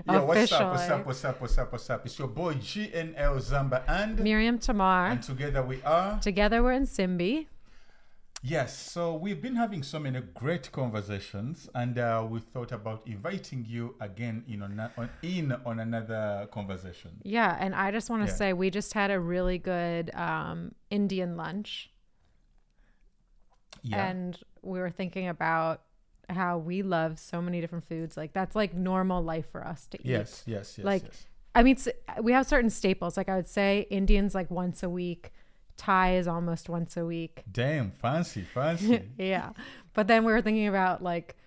Yo, what's up? It's your boy GNL Zamba and Miriam Tamar. And together we are. Together we're Nsimbi. Yes, so we've been having so many great conversations, and we thought about inviting you again on another conversation. Yeah, and I just want to say we just had a really good Indian lunch. Yeah. And we were thinking about how we love so many different foods. Like that's like normal life for us to eat. Yes. Like, I mean, we have certain staples. Like I would say Indians like once a week. Thai is almost once a week. Damn, fancy. Yeah. But then we were thinking about like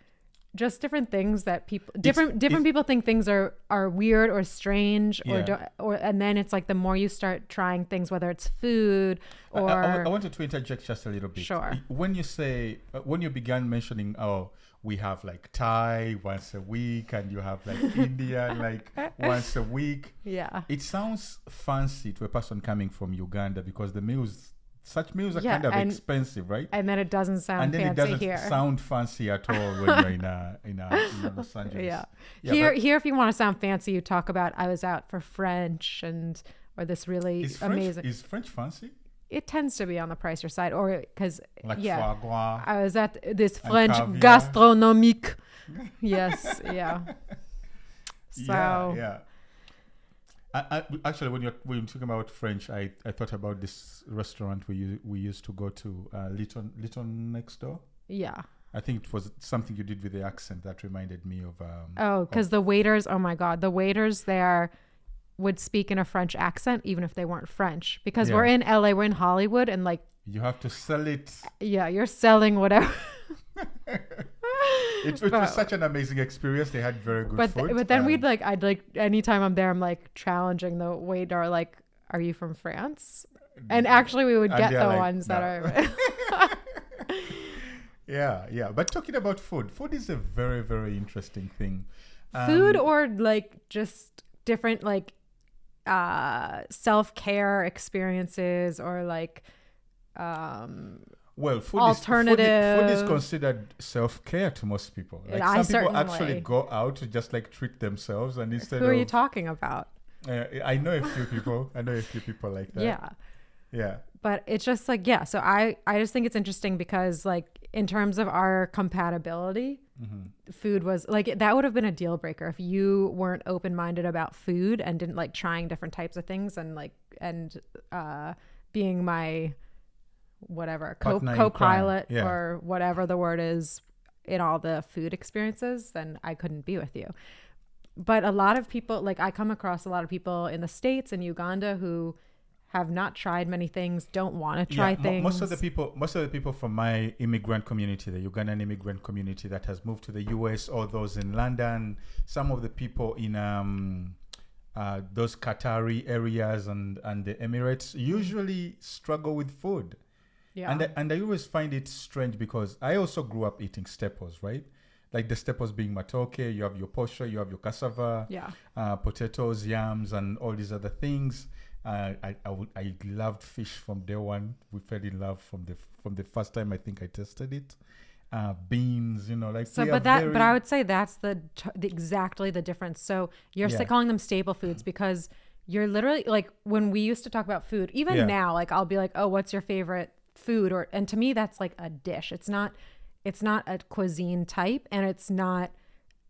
just different things that different people think things are weird or strange or and then it's like the more you start trying things, whether it's food or I wanted to interject just a little bit. Sure. When you began mentioning, we have like Thai once a week and you have like Indian like once a week. Yeah. It sounds fancy to a person coming fromUganda because such meals are kind of expensive, right? And then it doesn't sound fancy here. And then it doesn't sound fancy at all when you're in Los Angeles. Yeah. Here, if you want to sound fancy, you talk about I was out for French or this really amazing. Is French fancy? It tends to be on the pricier side, or because foie gras. I was at this French gastronomique. Yes, yeah. So yeah. I actually, when you're talking about French, I thought about this restaurant we used to go to, Litton next door. Yeah. I think it was something you did with the accent that reminded me of. Because the waiters, oh my God, the waiters there would speak in a French accent even if they weren't French, because we're in LA, we're in Hollywood, and like you have to sell it. Yeah, you're selling whatever. It was such an amazing experience. They had very good food. But then I'd like anytime I'm there, I'm like challenging the waiter, like, are you from France? And actually we would get the ones that are. Yeah. But talking about food is a very, very interesting thing. Food or like just different like self-care experiences or like food alternative. Food is considered self-care to most people. Like some people actually go out to just like treat themselves, and instead Who are you talking about? I know a few people. Like that. Yeah. But it's just like, so I just think it's interesting because like in terms of our compatibility, food was like, that would have been a deal breaker if you weren't open-minded about food and didn't like trying different types of things and being my whatever co-pilot or whatever the word is in all the food experiences, then I couldn't be with you. But a lot of people, like I come across a lot of people in the States and Uganda who have not tried many things, don't want to try things. Most of the people from my immigrant community, the Ugandan immigrant community that has moved to the US, or those in London, some of the people in those Qatari areas and the Emirates usually struggle with food. Yeah. And I always find it strange because I also grew up eating staples, right? Like the staples being matoke, you have your posho, you have your cassava, potatoes, yams, and all these other things. I loved fish from day one. We fell in love from the first time I think I tasted it. Beans, like so. But I would say that's exactly the difference. So you're calling them staple foods because you're literally like when we used to talk about food. Even now, like I'll be like, oh, what's your favorite food? And to me, that's like a dish. It's not a cuisine type, and it's not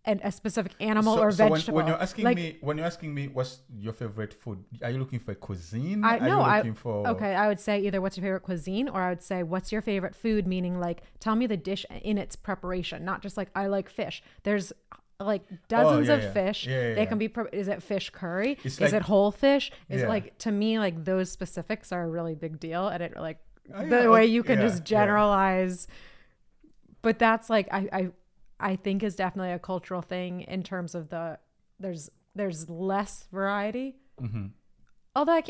a specific animal or vegetable. When you're asking me what's your favorite food, are you looking for a cuisine? Okay, I would say either what's your favorite cuisine, or I would say what's your favorite food, meaning like tell me the dish in its preparation, not just like I like fish. There's like dozens of fish. They can be. Is it fish curry? Is it whole fish? Is it like, to me, like those specifics are a really big deal, and it like the way you can just generalize. But that's like I think is definitely a cultural thing in terms of there's less variety. Although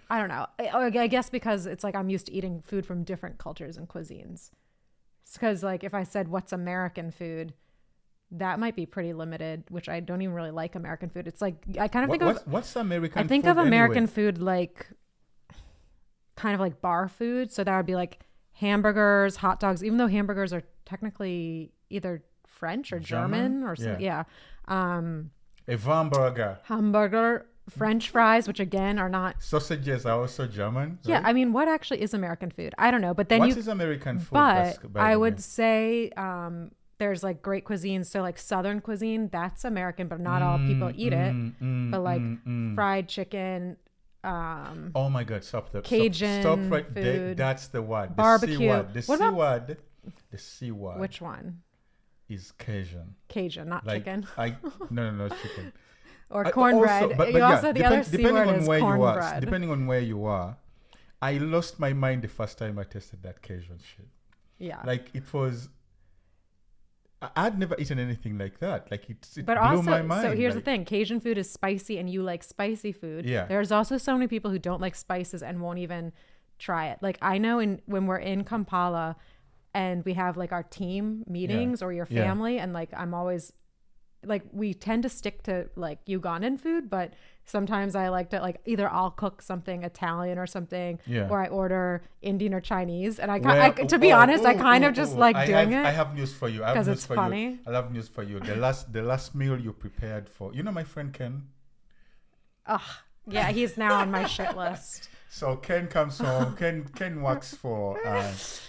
I don't know. I guess because it's like I'm used to eating food from different cultures and cuisines. It's because like if I said what's American food, that might be pretty limited, which I don't even really like American food. It's like I kind of think of what's American. I think food of American anyway? Food like kind of like bar food. So that would be like hamburgers, hot dogs. Even though hamburgers are technically either French or German or something. Yeah. A hamburger. French fries, which again are not. Sausages are also German. Right? Yeah, I mean, what actually is American food? I don't know, but then what is American food? But I would say there's like great cuisine. So like Southern cuisine, that's American, but not all people eat it. But like fried chicken. Oh my God! Stop that! Cajun stop right food, there. That's the word. Barbecue. The C word. Which one? Is Cajun. Cajun, not chicken. No, chicken. Or cornbread. Also, the other C word is cornbread. Depending on where you are, I lost my mind the first time I tasted that Cajun shit. Yeah. Like it was. I'd never eaten anything like that. Like it but blew also, my mind. So here's the thing: Cajun food is spicy, and you like spicy food. Yeah. There's also so many people who don't like spices and won't even try it. Like I know when we're in Kampala, and we have like our team meetings or your family, and like I'm always like we tend to stick to like Ugandan food, but sometimes I like to like either I'll cook something Italian or something, or I order Indian or Chinese, and to be honest, I kind of just like doing it. I have news for you because it's funny. I have news for you. The last meal you prepared for, my friend Ken. Yeah, he's now on my shit list. So Ken comes home. Ken works for.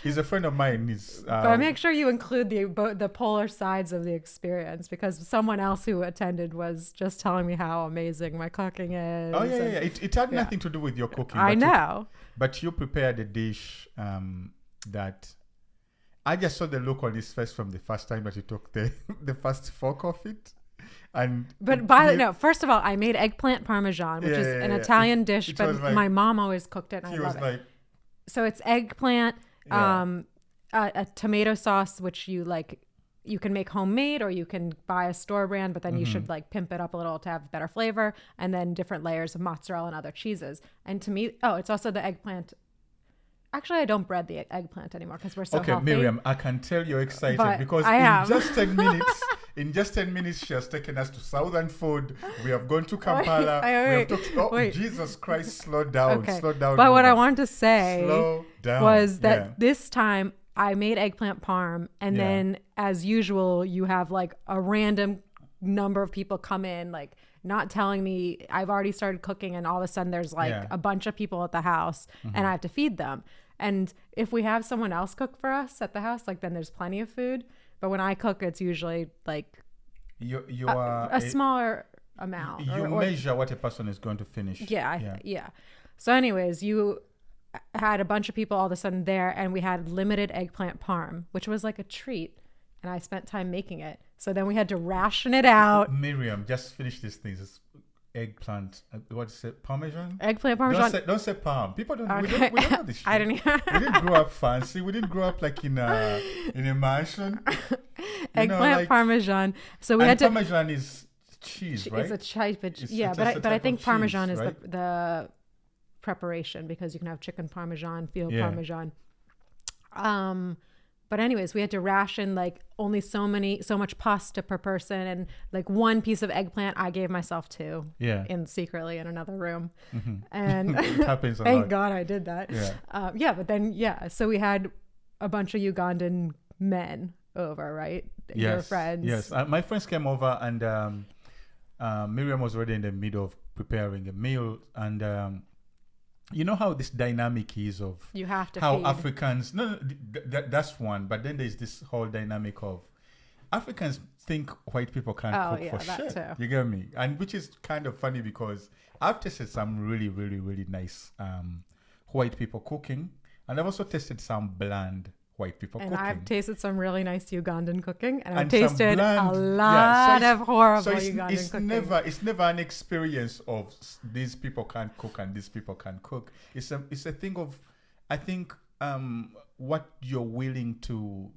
He's a friend of mine. But make sure you include the polar sides of the experience, because someone else who attended was just telling me how amazing my cooking is. Oh yeah. It had nothing to do with your cooking. I know. But you prepared a dish that I just saw the look on his face from the first time that he took the first fork of it. First of all, I made eggplant parmesan, which is an Italian dish, but like, my mom always cooked it, and I love it. So it's eggplant, a tomato sauce, which you can make homemade or you can buy a store brand, but then you should like pimp it up a little to have better flavor, and then different layers of mozzarella and other cheeses. And to me, it's also the eggplant. Actually, I don't bread the eggplant anymore because we're so healthy. Okay, Miriam, I can tell you're excited because in just 10 minutes, she has taken us to Southern food. We have gone to Kampala. Jesus Christ, slow down. Okay. Slow down. But what I wanted to say was that this time I made eggplant parm, and then as usual, you have like a random number of people come in, like not telling me I've already started cooking, and all of a sudden there's like a bunch of people at the house and I have to feed them. And if we have someone else cook for us at the house, like then there's plenty of food. But when I cook, it's usually like you are a smaller amount. You measure what a person is going to finish. Yeah. So anyways, you had a bunch of people all of a sudden there, and we had limited eggplant parm, which was like a treat. And I spent time making it. So then we had to ration it out. Miriam, just finish these things. It's eggplant. What is it? Parmesan? Eggplant parmesan. Don't say parm. People don't. Okay. We don't know this shit. I don't even. We didn't grow up fancy. We didn't grow up like in a mansion. Eggplant parmesan. So we had to. Parmesan is cheese, right? It's a type of but I think parmesan is the preparation, because you can have chicken parmesan, field parmesan. But anyways, we had to ration like only so much pasta per person, and like one piece of eggplant I gave myself 2 secretly in another room. And it happens a thank lot. God I did that. But then so we had a bunch of Ugandan men over, right? Your friends. Yes, my friends came over, and Miriam was already in the middle of preparing a meal, and you know how this dynamic is of you have to how feed. Africans that's one, but then there's this whole dynamic of Africans think white people can't cook for shit. Too. You get me? And which is kind of funny, because I've tasted some really, really, really nice white people cooking, and I've also tasted some bland white people cooking. And I've tasted some really nice Ugandan cooking, and I've tasted a lot of horrible Ugandan cooking. It's never an experience of these people can't cook and these people can cook. It's a thing of, I think, what you're willing to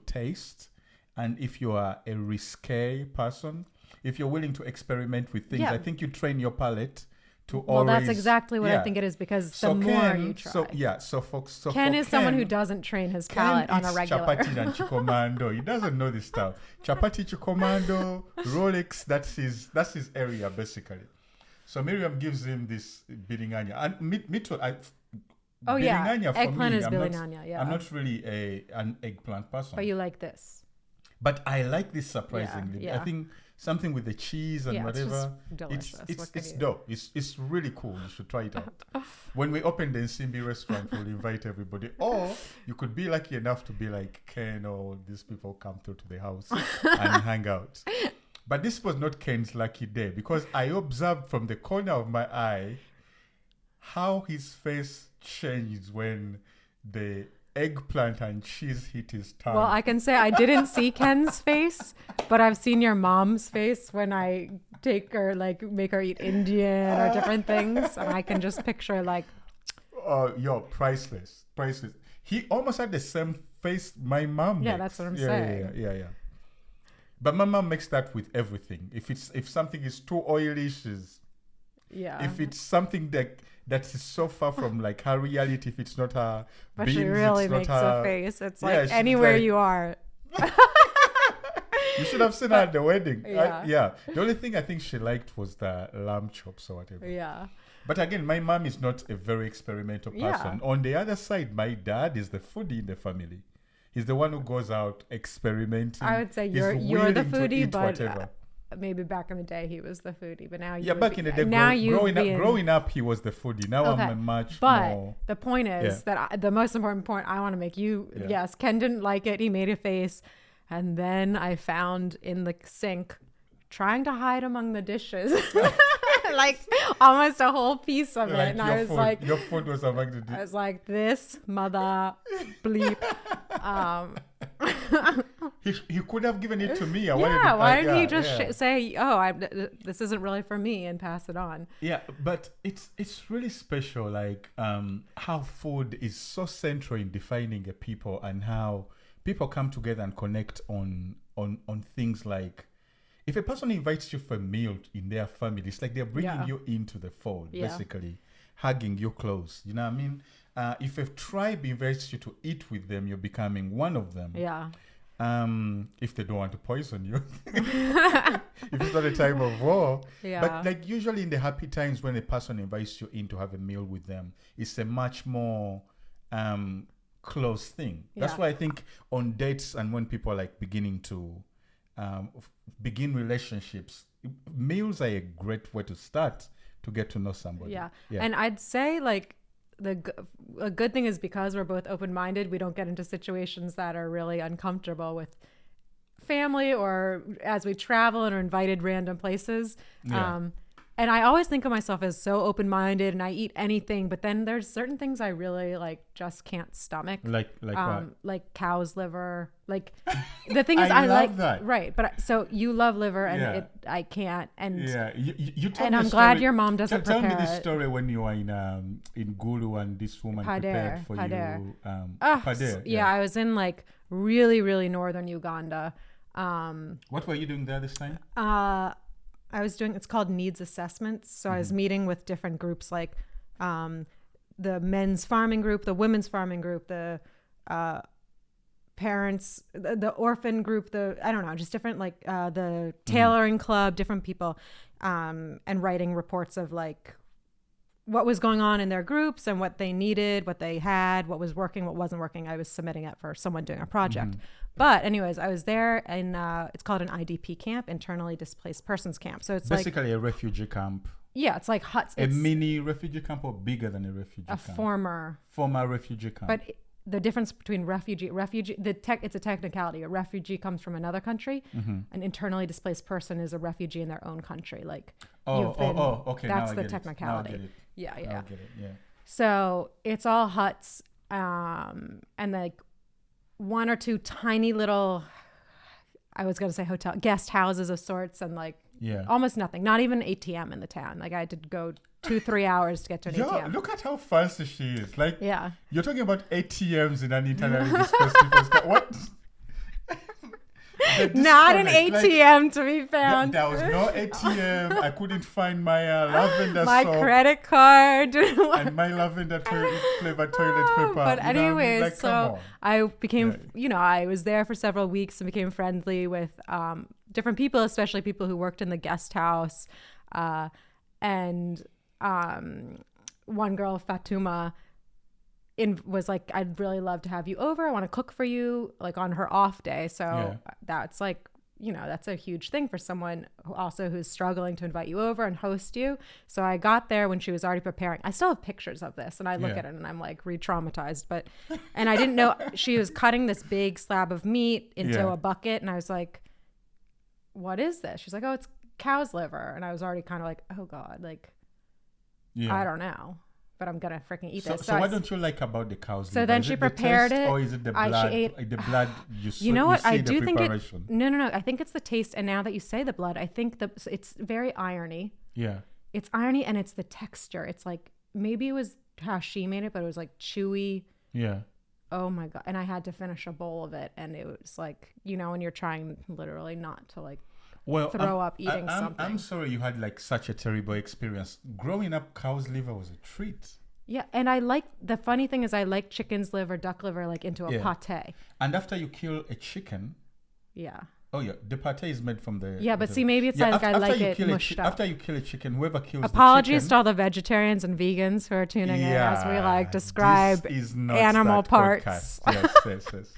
taste, and if you are a risque person, if you're willing to experiment with things, I think you train your palate. That's exactly what I think it is, because the more you try. Ken is someone who doesn't train his palate on a regular. Chapati and chikomando. He doesn't know this stuff. Chapati, chikomando, Rolex. That's his area basically. So Miriam gives him this biringanya, and me too. Eggplant is biringanya. Yeah, I'm not really an eggplant person. But you like this. But I like this surprisingly. Yeah. I think something with the cheese and whatever. It's delicious. It's dope. It's really cool. You should try it out. When we open the Nsimbi restaurant, we'll invite everybody. Or you could be lucky enough to be like Ken or these people come through to the house and hang out. But this was not Ken's lucky day because I observed from the corner of my eye how his face changed when the eggplant and cheese hit his tongue. Well, I can say I didn't see Ken's face, but I've seen your mom's face when I take her, like, make her eat Indian or different things, and I can just picture like, priceless. He almost had the same face my mom makes. That's what I'm saying. Yeah. But my mom makes that with everything. If something is too oily, she's if it's something that is so far from like her reality, if it's not her but beans, she really it's not makes her, a face. It's like anywhere you are. You should have seen her at the wedding. Yeah. The only thing I think she liked was the lamb chops or whatever. Yeah. But again, my mom is not a very experimental person. On the other side, my dad is the foodie in the family. He's the one who goes out experimenting. I would say you're the foodie, but maybe back in the day he was the foodie. But now back in the day, growing up, he was the foodie. Now I'm much more. But the point is that the most important point I want to make yes, Ken didn't like it. He made a face, and then I found in the sink, trying to hide among the dishes. Like almost a whole piece of it, and I was like, "Your food was among the dishes." I was like, "This mother bleep." He could have given it to me. Why didn't he just say, "Oh, this isn't really for me," and pass it on? Yeah, but it's really special, like how food is so central in defining a people and how people come together and connect on things like. If a person invites you for a meal in their family, it's like they're bringing you into the fold, basically, hugging you close. You know what I mean? If a tribe invites you to eat with them, you're becoming one of them. Yeah. If they don't want to poison you. If it's not a time of war. Yeah. But like usually in the happy times when a person invites you in to have a meal with them, it's a much more close thing. That's why I think on dates and when people are like beginning to begin relationships, meals are a great way to start to get to know somebody. Yeah. And I'd say like a good thing is because we're both open-minded, we don't get into situations that are really uncomfortable with family or as we travel and are invited random places. And I always think of myself as so open-minded and I eat anything, but then there's certain things I really like just can't stomach. Like what? Like cow's liver. Like the thing is I like that. Right. But so you love liver and I can't. And you told and me I'm a glad story. your mom doesn't prepare Tell me this it. story when you were in Gulu and this woman prepared for you. Pader. Yeah, I was in like really, really northern Uganda. What were you doing there this time? I was doing, it's called needs assessments. So I was meeting with different groups like the men's farming group, the women's farming group, the parents, the orphan group, I don't know, just different like the tailoring club, different people, and writing reports of like what was going on in their groups and what they needed, what they had, what was working, what wasn't working. I was submitting it for someone doing a project. But anyways, I was there and it's called an IDP camp, internally displaced persons camp. So it's basically a refugee camp. Yeah, it's like huts. A mini refugee camp or bigger than a refugee camp? A former refugee camp. But the difference between it's a technicality. A refugee comes from another country. An internally displaced person is a refugee in their own country. Like okay. That's the technicality. Now I get it. Yeah. I get it. Yeah. So it's all huts, and like one or two tiny little, I was going to say hotel, guest houses of sorts, and like almost nothing, not even an ATM in the town. Like I had to go 2-3 hours to get to an ATM. Look at how fancy she is. Like you're talking about ATMs in an internally displaced people's what? Not an ATM to be found. There was no ATM. I couldn't find my lavender my soap. credit card. And my lavender flavored toilet paper. But anyways, so I became, I was there for several weeks and became friendly with different people, especially people who worked in the guest house. And one girl, Fatuma, was like, I'd really love to have you over. I want to cook for you, like on her off day. So that's like, you know, that's a huge thing for someone who's struggling to invite you over and host you. So I got there when she was already preparing. I still have pictures of this, and I look at it and I'm like re-traumatized. And I didn't know she was cutting this big slab of meat into a bucket, and I was like, what is this? She's like, oh, it's cow's liver. And I was already kind of like, oh God, like, I don't know, but I'm going to freaking eat this. So what don't you like about the cow's liver? So then she prepared it. Or is it the blood? The blood you know what? I do think no. I think it's the taste. And now that you say the blood, I think it's very irony. Yeah. It's irony, and it's the texture. It's like, maybe it was how she made it, but it was like chewy. Yeah. Oh my God. And I had to finish a bowl of it. And it was like, you know, when you're trying literally not to like throw up eating something. I'm sorry you had like such a terrible experience. Growing up, cow's liver was a treat. Yeah, and the funny thing is I like chicken's liver, duck liver, like into a pate. And after you kill a chicken. Yeah. Oh yeah, the pate is made from the. Yeah, but see, maybe it's like I like it mushed up. After you kill a chicken, whoever kills Apologies the chicken, to all the vegetarians and vegans who are tuning in as we like describe animal parts. Yes.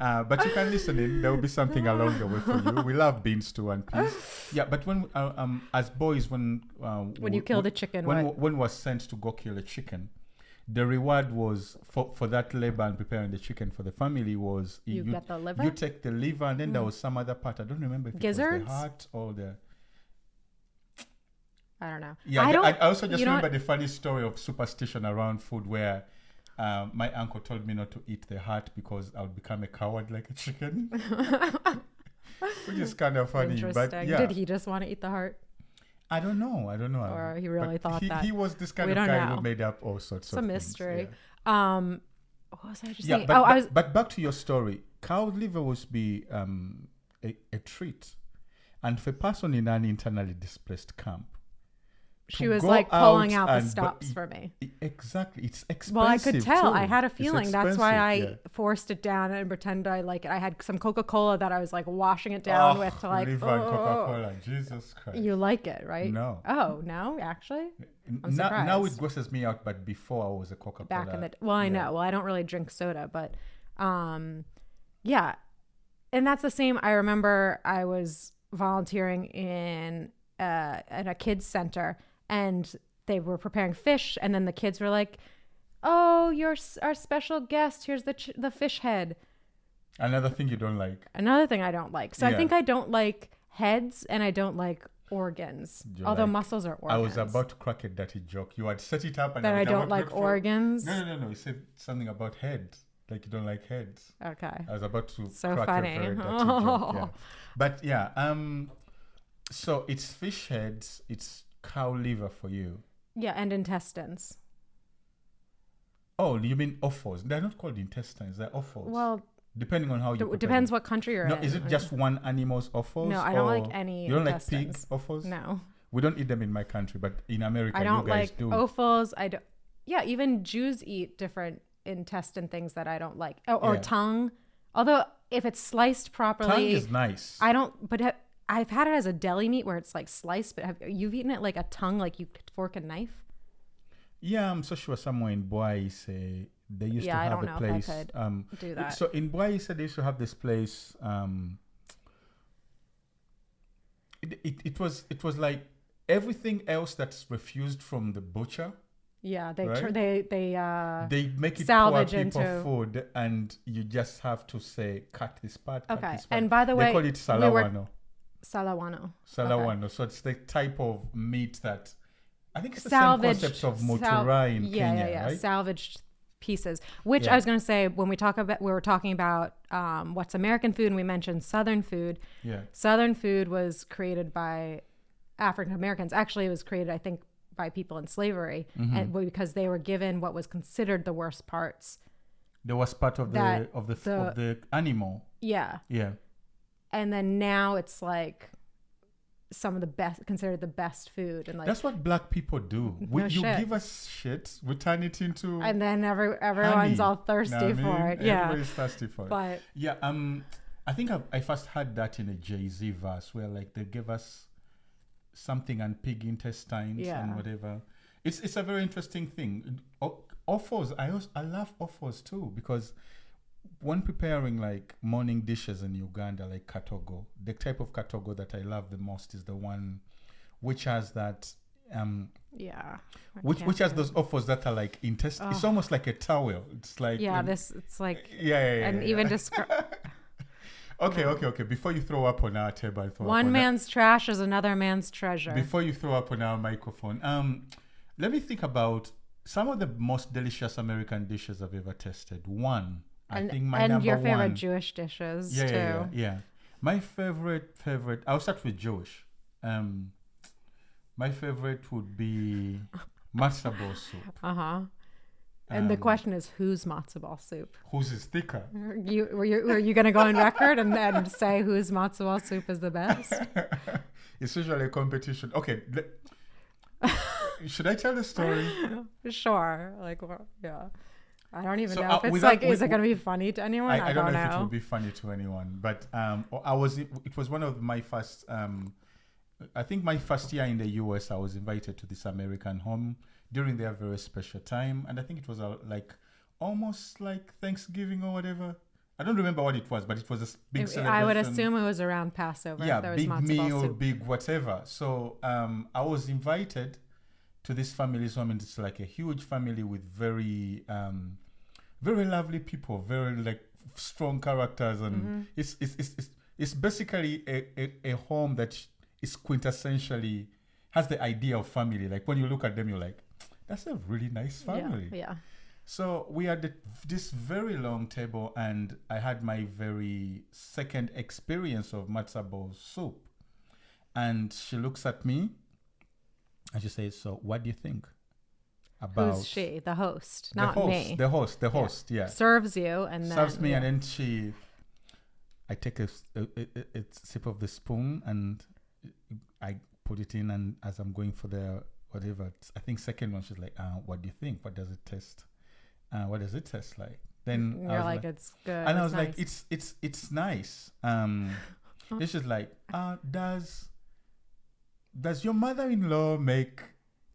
But you can listen in. There will be something along the way for you. We love beans too and peas. Yeah, but when as boys, when you kill the chicken, when was sent to go kill a chicken, the reward was for that labor and preparing the chicken for the family was you get the liver. You take the liver, and then there was some other part. I don't remember if gizzards? It was the heart or the. I don't know. Yeah, I also just remember the funny story of superstition around food where. My uncle told me not to eat the heart because I would become a coward like a chicken, which is kind of funny. Interesting. But yeah. Did he just want to eat the heart? I don't know. Or he really thought that. He was this kind of guy who made up all sorts of things. It's a mystery. Yeah. What was I just saying? But back to your story. Cow's liver would be a treat. And for a person in an internally displaced camp, she was like pulling out the stops for me. Exactly. It's expensive. Well, I could tell. I had a feeling. That's why I forced it down and pretended I like it. I had some Coca-Cola that I was like washing it down with to like. Coca-Cola. Jesus Christ. You like it, right? No. Oh, no, actually? I'm surprised. Now it grosses me out, but before I was a Coca-Cola. Back in the I know. Well, I don't really drink soda, but yeah. And that's the same. I remember I was volunteering in a kids center. And they were preparing fish, and then the kids were like, "Oh, you're our special guest. Here's the fish head." Another thing you don't like. Another thing I don't like. So I think I don't like heads, and I don't like organs. Although muscles are organs. I was about to crack a dirty joke. You had set it up, and I don't like organs. No. You said something about heads, like you don't like heads. Okay. I was about to crack a very dirty joke. Yeah. But yeah, so it's fish heads. It's cow liver for you. Yeah, and intestines. Oh, you mean offals? They're not called intestines. They're offals. Well, depending on how you. It depends what country you're in. Is it just one animal's offals? No, I don't like any. You don't intestines. like pig offals? No. We don't eat them in my country, but in America, I don't you guys like do. offals. I don't. Yeah, even Jews eat different intestine things that I don't like, or tongue. Although if it's sliced properly, tongue is nice. I don't. But I've had it as a deli meat where it's like sliced, but you've eaten it like a tongue, like you fork and knife? Yeah, I'm so sure somewhere in Boise they used to have a place. If I could do that. So in Boise they used to have this place. It was like everything else that's refused from the butcher. Yeah, they make it salvage poor people into food, and you just have to say cut this part. Okay, cut this part. And by the way, they call it salawano. Salawano. Okay. So it's the type of meat that I think it's the same concept of mutura in Kenya, right? Salvaged pieces. Which I was going to say when we were talking about what's American food, and we mentioned Southern food. Yeah. Southern food was created by African Americans. Actually, it was created, I think, by people in slavery, and because they were given what was considered the worst parts. The worst part of the animal. Yeah. Yeah. And then now it's like some of the best, considered the best food, and like that's what black people do. You give us shit, we turn it into, and then everyone's honey. all thirsty for it. Yeah, everybody's thirsty for it. But yeah, I think I first heard that in a Jay-Z verse where like they gave us something and pig intestines and whatever. It's a very interesting thing. Offals, I love offals too, because when preparing like morning dishes in Uganda, like katogo, the type of katogo that I love the most is the one which has that which has those offals that are like intestine. It's almost like a towel. It's like it's like and even describe. Okay. Before you throw up on our table, one man's trash is another man's treasure. Before you throw up on our microphone, let me think about some of the most delicious American dishes I've ever tasted. I think my number one. And your favorite Jewish dishes too. Yeah. My favorite. I'll start with Jewish. My favorite would be matzo ball soup. And the question is, whose matzo ball soup? Whose is thicker? Were you going to go on record and say whose matzo ball soup is the best? It's usually a competition. Okay. Should I tell the story? Sure. I don't even know if it's is it going to be funny to anyone? I don't know if it will be funny to anyone. But it was one of my first, I think my first year in the US, I was invited to this American home during their very special time. And I think it was almost like Thanksgiving or whatever. I don't remember what it was, but it was a big celebration. I would assume it was around Passover. Yeah, there big was meal, soup. big whatever. So I was invited to this family's home, and it's like a huge family with very, very lovely people, very like strong characters, and it's basically a home that is quintessentially has the idea of family. Like when you look at them, you're like, that's a really nice family. Yeah. So we had this very long table, and I had my very second experience of matzo ball soup. And she looks at me, and she says, "So, what do you think about?" Who's she? The host, not me. The host. Yeah. Serves you, and then serves me, and then I take a sip of the spoon, and I put it in, and as I'm going for the whatever, I think second one, she's like, "What do you think? What does it taste? What does it taste like?" Then you're like, "It's good." And I was like, "It's nice." She's like, Does your mother-in-law make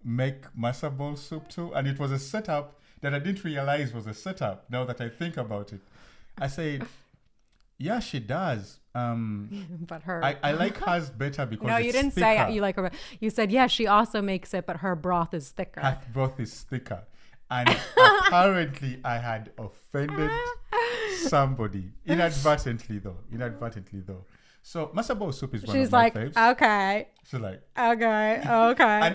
matzo ball soup too? And it was a setup that I didn't realize was a setup. Now that I think about it, I said, "Yeah, she does." But I like hers better because no, you didn't say you like her. You said, "Yeah, she also makes it, but her broth is thicker." Her broth is thicker, and apparently I had offended somebody inadvertently though. So matzo ball soup is one of my faves. Okay. She's like, okay.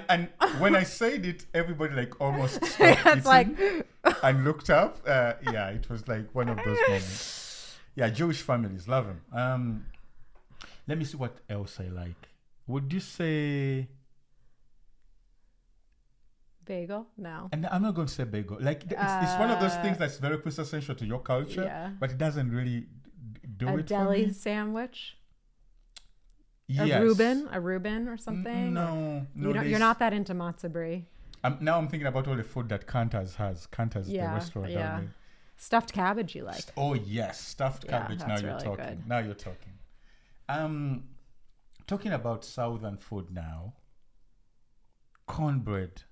And when I said it, everybody like almost stopped eating and looked up. Yeah, it was like one of those moments. Yeah, Jewish families love them. Let me see what else I like. Would you say bagel? No. And I'm not going to say bagel. Like it's one of those things that's very quintessential to your culture, but it doesn't really do it for me. A deli sandwich. Yes. A Reuben or something? No. You're not that into matzo brie. Now I'm thinking about all the food that Kanta's has. Kanta's the restaurant down there. Stuffed cabbage you like. Oh yes, stuffed cabbage. Now you're talking. Good. Now you're talking. Talking about southern food now. Cornbread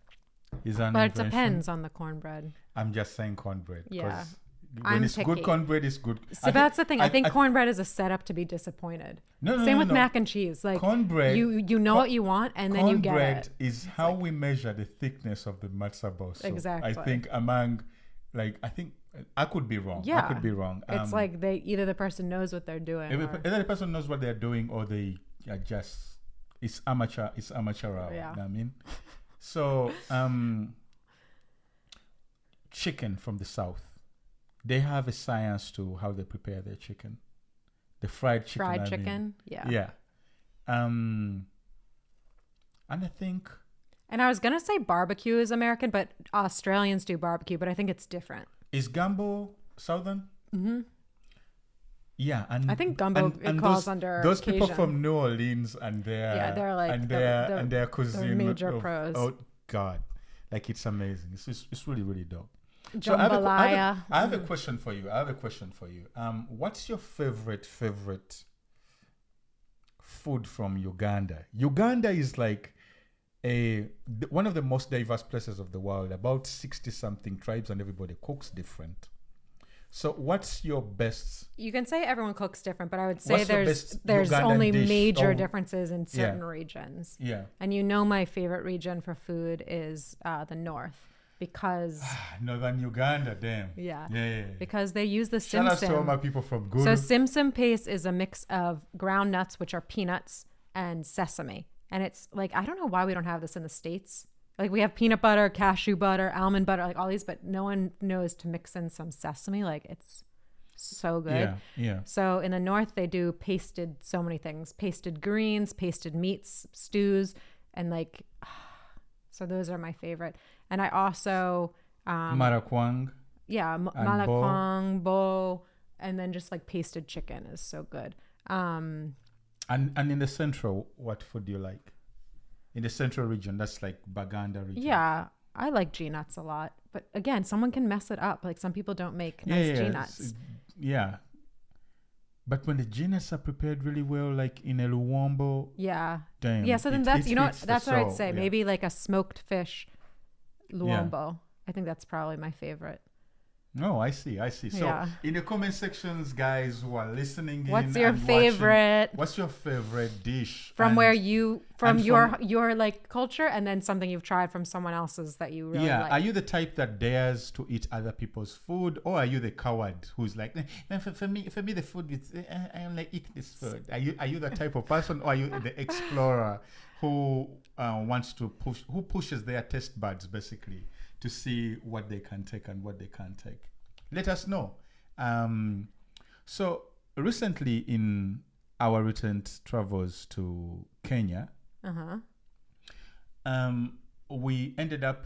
is an invention. But it depends on the cornbread. I'm just saying cornbread. Yeah. When it's picky. Good cornbread is good. So that's the thing. I think cornbread is a setup to be disappointed. Same with mac and cheese. Like cornbread, you know what you want, and then you get it. Cornbread is how we measure the thickness of the matzo ball soup. Exactly. I think I could be wrong. Yeah. I could be wrong. It's like either the person knows what they're doing. Either the person knows what they're doing, or they are just it's amateur. It's amateur hour. Yeah. You know what I mean? So chicken from the south. They have a science to how they prepare their chicken. The fried chicken. Yeah. Yeah. And I think... And I was going to say barbecue is American, but Australians do barbecue, but I think it's different. Is gumbo southern? Mm-hmm. Yeah. And I think gumbo calls under those Cajun. People from New Orleans and their... they're like... And their cuisine. Major pros. Oh, God. Like, it's amazing. It's really, really dope. Jambalaya. I have a question for you. What's your favorite food from Uganda? Uganda is like one of the most diverse places of the world, about 60 something tribes, and everybody cooks different. So what's your best? You can say everyone cooks different, but I would say there's Ugandan only dish? major differences in certain regions. Yeah. And you know my favorite region for food is the north, because Northern Uganda, damn. Yeah. Because they use the Shout out Simsim. to all my people from Gulu. So Simsim paste is a mix of ground nuts, which are peanuts, and sesame. And it's like, I don't know why we don't have this in the States. Like we have peanut butter, cashew butter, almond butter, like all these, but no one knows to mix in some sesame. Like it's so good. Yeah. So in the north, they do so many things, pasted greens, pasted meats, stews, and like, so those are my favorite. And I also... Marakwang. Yeah, malakwang, bo, and then just like pasted chicken is so good. And in the central, what food do you like? In the central region, that's like Baganda region. Yeah, I like G-nuts a lot. But again, someone can mess it up. Like some people don't make nice G-nuts. Yeah. But when the G-nuts are prepared really well, like in a luombo. Yeah. Damn. Yeah, so then that's what I'd say. Yeah. Maybe like a smoked fish luombo. Yeah. I think that's probably my favorite. No, I see. So in the comment sections, guys who are listening, what's your favorite? What's your favorite dish from your like culture, and then something you've tried from someone else's that you really like? Are you the type that dares to eat other people's food, or are you the coward who's like, for me the food is I am like, eat this food? Are you the type of person, or are you the explorer who pushes their taste buds basically to see what they can take and what they can't take? Let us know. So recently in our recent travels to Kenya, we ended up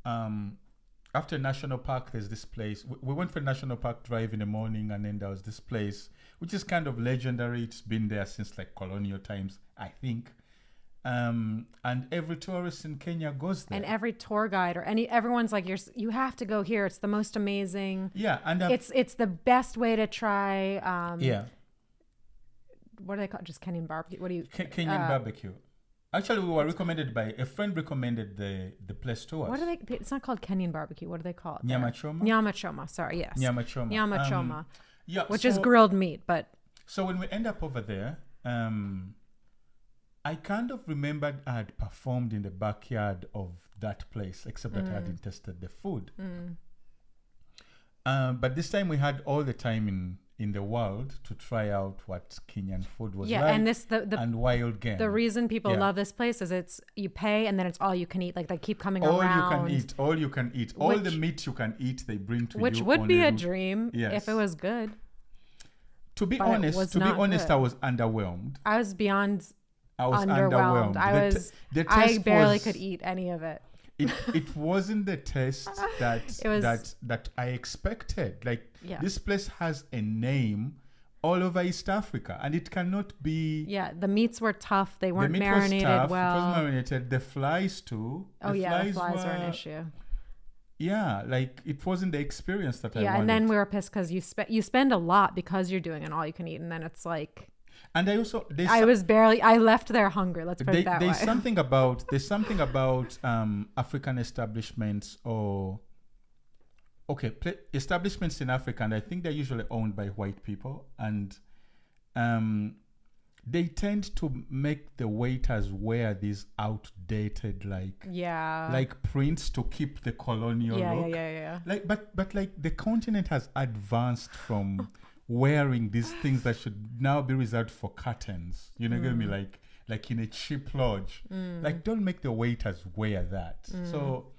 after National Park. There's this place. We went for National Park drive in the morning, and then there was this place which is kind of legendary. It's been there since like colonial times, I think. And every tourist in Kenya goes there, and every tour guide or everyone's like, you have to go here. It's the most amazing. Yeah, and it's the best way to try. What do they call it? Just Kenyan barbecue? What do you? Kenyan barbecue. Actually, we were recommended by a friend. Recommended the place to us. What do they? It's not called Kenyan barbecue. What do they call it? Nyama choma. Nyama choma. Sorry. Yes. Nyama choma. Nyama choma. Yeah, which is grilled meat, but. So when we end up over there, I kind of remembered I had performed in the backyard of that place, except that I hadn't tasted the food. But this time we had all the time in the world to try out what Kenyan food was like. And and wild game. The reason people love this place is you pay and then it's all you can eat. Like they keep coming all around. All you can eat. All the meat you can eat, they bring to you. Which would be a dream if it was good. To be honest, I was underwhelmed. I was beyond. I was underwhelmed. I barely could eat any of it. It wasn't the taste that I expected. Like this place has a name all over East Africa, and it cannot be. Yeah, the meats were tough. They weren't marinated well. It was marinated. The flies too. The flies are an issue. Yeah, like it wasn't the experience that I wanted. Yeah, and then we were pissed because you spend a lot because you're doing an all you can eat, and then it's like. And I also I left there hungry. Let's put it that way. There's something about African establishments establishments in Africa, and I think they're usually owned by white people, and they tend to make the waiters wear these outdated like prints to keep the colonial look. Yeah. Like but like the continent has advanced from wearing these things that should now be reserved for curtains. You know, get me? Like in a cheap lodge. Like don't make the waiters wear that. So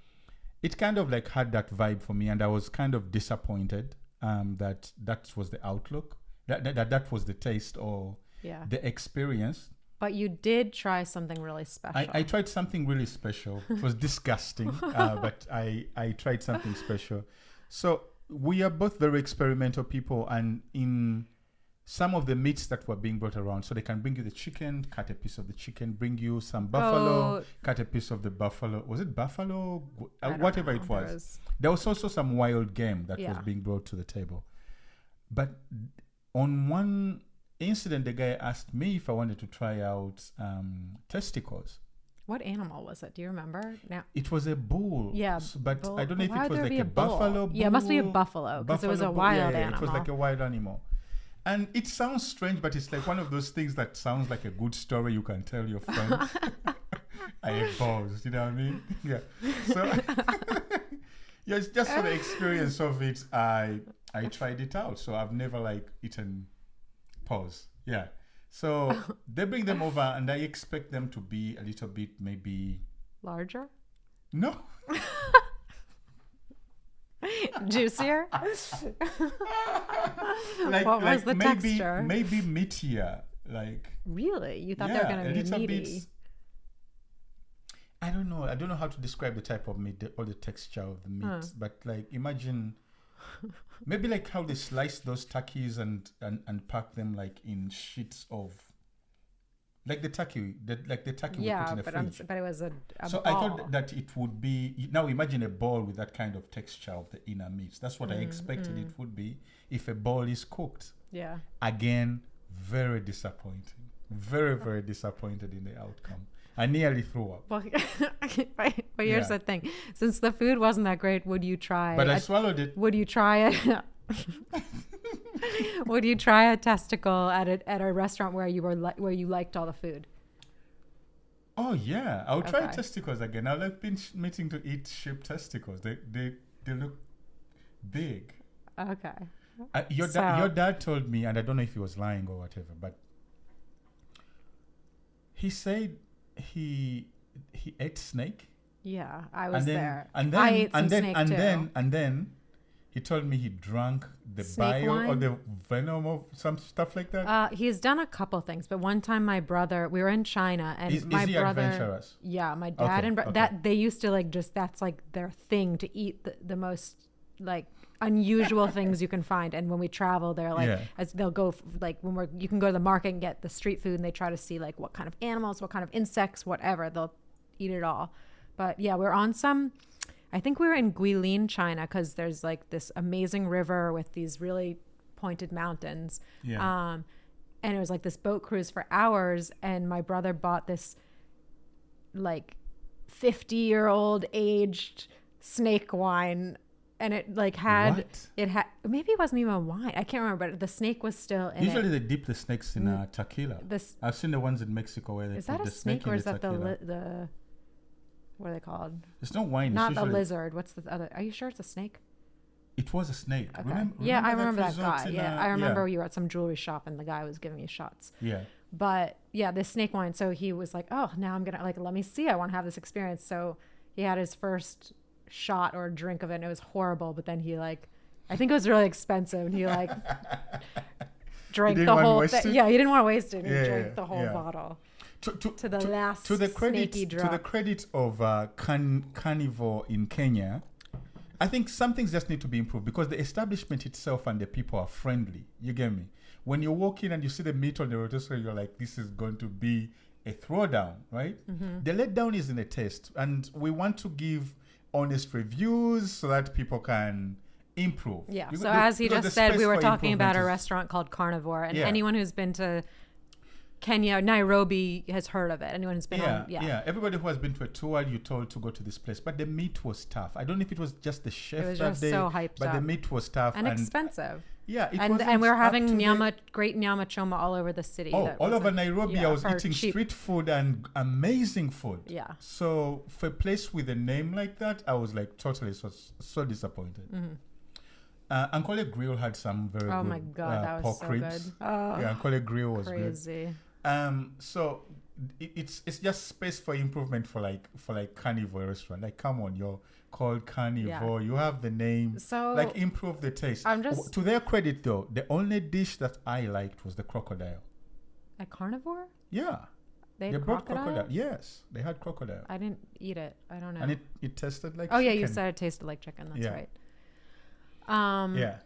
it kind of like had that vibe for me, and I was kind of disappointed that was the outlook, that was the taste or the experience. But you did try something really special. I tried something really special. It was disgusting, but I tried something special. So we are both very experimental people, and in some of the meats that were being brought around, so they can bring you the chicken, cut a piece of the chicken, bring you some buffalo, cut a piece of the buffalo. Was it buffalo? Whatever it was. There was also some wild game that was being brought to the table. But on one incident, the guy asked me if I wanted to try out testicles. What animal was it? Do you remember? Now It was a bull. Yeah, but bull. I don't know if Why it would was there like be a buffalo bull. Yeah, it must be a buffalo because it was a bull. wild Yeah, animal. it was like a wild animal. And it sounds strange, but it's like one of those things that sounds like a good story you can tell your friends. I ate balls, you know what I mean? Yeah. So, yeah, it's just for the experience of it, I tried it out. So I've never like eaten paws. Yeah. So they bring them over and I expect them to be a little bit maybe... Larger? No. Juicier? What was the maybe, texture? Maybe meatier. Like... Really? You thought they were going to be meaty? Bit, I don't know how to describe the type of meat or the texture of the meat. But like imagine... Maybe like how they slice those turkeys and pack them like in sheets of, like the turkey we put in the fridge. But it was a so ball. I thought that it would be, now imagine a ball with that kind of texture of the inner meat. That's what I expected it would be if a ball is cooked. Yeah. Again, very disappointing. Very, very disappointed in the outcome. I nearly threw up. Well, here's the thing. Since the food wasn't that great, would you try... But I swallowed it. Would you try it? Would you try a testicle at a restaurant where you liked all the food? Oh, yeah. I'll try testicles again. I've been meaning to eat sheep testicles. They look big. Okay. Your dad told me, and I don't know if he was lying or whatever, but he said he ate snake. Yeah, I was there. And then I ate some snake too. And then he told me he drank the snake bile wine? or the venom of some stuff like that. He's done a couple things, but one time we were in China and is my he brother. Adventurous? Yeah, my dad and that they used to like that's like their thing to eat the most like unusual things you can find. And when we travel, they're like, as they'll go like you can go to the market and get the street food, and they try to see like what kind of animals, what kind of insects, whatever. They'll eat it all. But yeah, we're on I think we were in Guilin, China, because there's like this amazing river with these really pointed mountains. Yeah. And it was like this boat cruise for hours. And my brother bought this like 50-year-old aged snake wine. And it like had, maybe it wasn't even wine. I can't remember, but the snake was still in Usually they dip the snakes in tequila. I've seen the ones in Mexico where they put the snake in the tequila. Is that a snake or is that the what are they called? It's not wine. Not the lizard. What's the other? Are you sure it's a snake? It was a snake. Okay. I remember that guy. Yeah, I remember you were at some jewelry shop and the guy was giving you shots. Yeah. But yeah, this snake wine. So he was like, oh, now I'm going to like, let me see. I want to have this experience. So he had his first shot or drink of it and it was horrible. But then he like, I think it was really expensive. And he like drank the whole thing. Yeah, he didn't want to waste it. He drank the whole bottle. To the last snaky drop. To the credit of carnivore in Kenya, I think some things just need to be improved because the establishment itself and the people are friendly. You get me? When you walk in and you see the meat on the rotisserie, you're like, this is going to be a throwdown, right? Mm-hmm. The letdown is in the taste. And we want to give honest reviews so that people can improve. Yeah. So as he just said, we were talking about a restaurant called Carnivore. And anyone who's been to Kenya, Nairobi has heard of it. Anyone who's been on, everybody who has been to a tour, you're told to go to this place. But the meat was tough. I don't know if it was just the chef it was that just day, so hyped but up. the meat was tough and expensive. Yeah, and we were having great nyama choma all over the city. Oh, all over Nairobi, I was eating street food and amazing food. Yeah. So for a place with a name like that, I was like totally so disappointed. Mm-hmm. Ankole Grill had some very good. Oh my god, that was so ribs. Good. Oh, yeah, Ankole Grill was crazy. Good. So it's just space for improvement for carnivore restaurant. Like, come on, you're called Carnivore. Yeah. You have the name. So like, improve the taste. To their credit, though, the only dish that I liked was the crocodile. At Carnivore? Yeah. They brought crocodile? Yes, they had crocodile. I didn't eat it. I don't know. And it tasted like chicken. Yeah, you said it tasted like chicken. That's right. Yeah.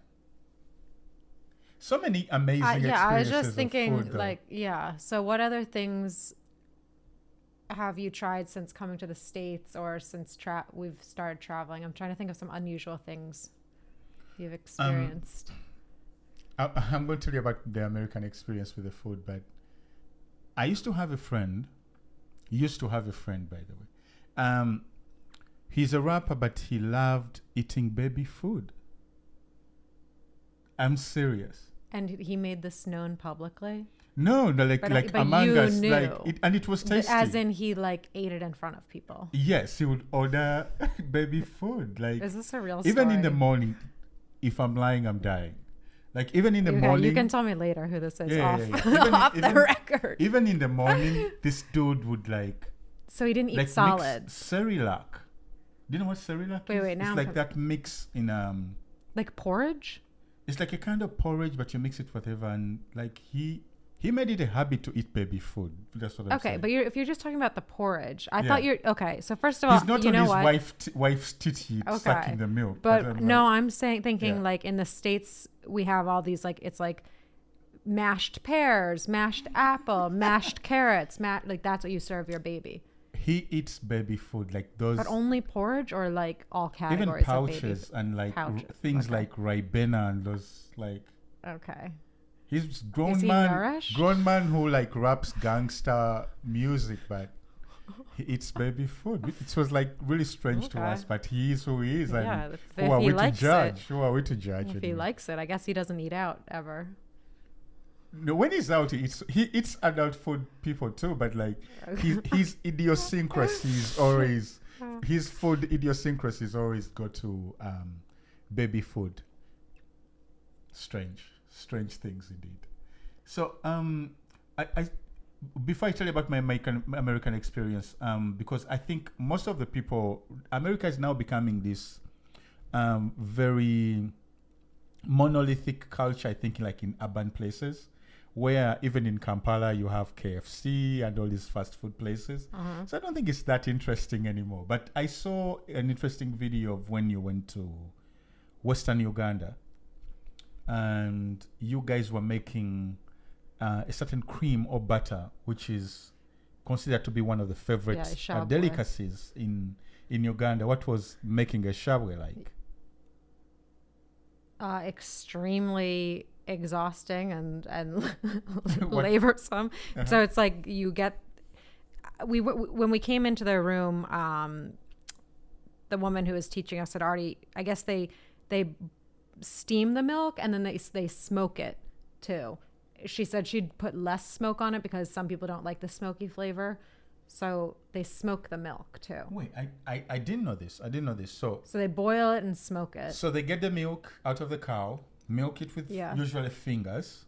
So many amazing experiences. I was just thinking, food, so what other things have you tried since coming to the States or since we've started traveling? I'm trying to think of some unusual things you've experienced. I'm going to tell you about the American experience with the food, but I used to have a friend He used to have a friend, by the way. He's a rapper, but he loved eating baby food. I'm serious. And he made this known publicly? No, like among us, knew. And it was tasty. As in, he like ate it in front of people. Yes, he would order baby food. Like, is this a real story? Even in the morning, if I'm lying, I'm dying. Like even in the morning, you can tell me later who this is off the record. Even in the morning, this dude would like. So he didn't eat solids. Cerelac. Do you know what Cerelac is? Wait. Now it's like that mix in like porridge. It's like a kind of porridge, but you mix it whatever, and like he made it a habit to eat baby food. That's what I'm saying. Okay, but if you're just talking about the porridge, I thought you're okay. So first of all, he's not you on know his what? wife's titty sucking the milk. But no, I'm thinking like in the States we have all these like it's like mashed pears, mashed apple, mashed carrots, like that's what you serve your baby. He eats baby food like those. But only porridge or like all categories even pouches of baby and like things like Ribena and those like. Okay. He's grown man who like raps gangster music, but he eats baby food. It was like really strange to us, but he is who he is. Yeah, and who are we to judge? Who are we to judge? If he likes it, I guess he doesn't eat out ever. No, when he's out, he eats adult food people too, but like his idiosyncrasies always, his food idiosyncrasies always go to baby food. Strange things indeed. So I before I tell you about my American experience, because I think most of the people, America is now becoming this very monolithic culture, I think, like in urban places, where even in Kampala you have KFC and all these fast food places. So I don't think it's that interesting anymore. But I saw an interesting video of when you went to Western Uganda and you guys were making a certain cream or butter, which is considered to be one of the favorite delicacies in Uganda. What was making a shabwe like? Extremely exhausting and laborsome. So it's like you get. When we came into the room, the woman who was teaching us had already. I guess they steam the milk and then they smoke it too. She said she'd put less smoke on it because some people don't like the smoky flavor. So they smoke the milk too. Wait, I didn't know this. So they boil it and smoke it. So they get the milk out of the cow, milk it with usually fingers.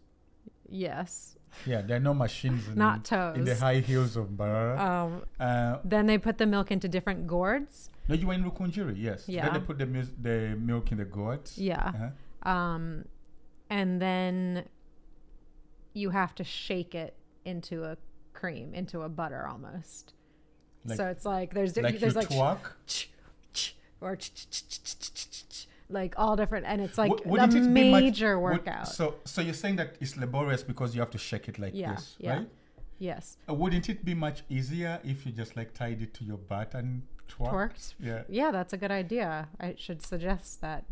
Yes. Yeah, there are no machines not toes. In the high heels of Barara. Then they put the milk into different gourds. No, you were in Rukunjiri, yes. Yeah. Then they put the milk in the gourds. Yeah. And then you have to shake it into a cream, into a butter almost. So it's like there's like twerk? Or like all different, and it's like a major workout. So you're saying that it's laborious because you have to shake it like this, right? Yes. Wouldn't it be much easier if you just like tied it to your butt and twerked? Yeah. Yeah, that's a good idea. I should suggest that.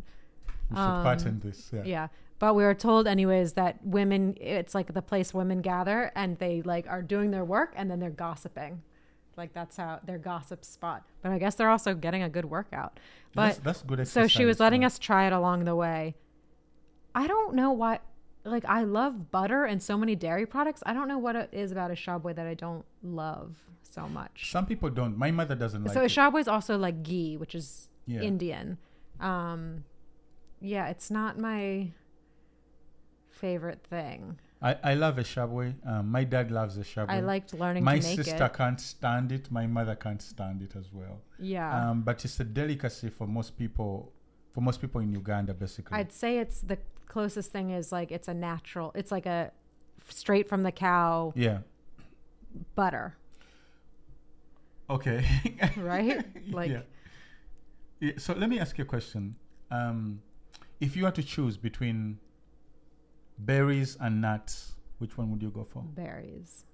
We should patent this. Yeah. But we were told anyways that women, it's like the place women gather and they like are doing their work and then they're gossiping. Like that's how their gossip spot. But I guess they're also getting a good workout. But that's good exercise. So she was letting us try it along the way. I don't know why, like I love butter and so many dairy products. I don't know what it is about a shabwe that I don't love so much. Some people don't. My mother doesn't like it. So a shabwe is also like ghee, which is Indian. It's not my favorite thing. I love a shabwe. My dad loves a shabwe. I liked learning to make it. My sister can't stand it. My mother can't stand it as well. Yeah. But it's a delicacy for most people. For most people in Uganda, basically. I'd say it's the closest thing is like it's a natural. It's like a straight from the cow. Yeah. Butter. Okay. Right. Like. Yeah. So let me ask you a question. If you had to choose between berries and nuts, which one would you go for? Berries.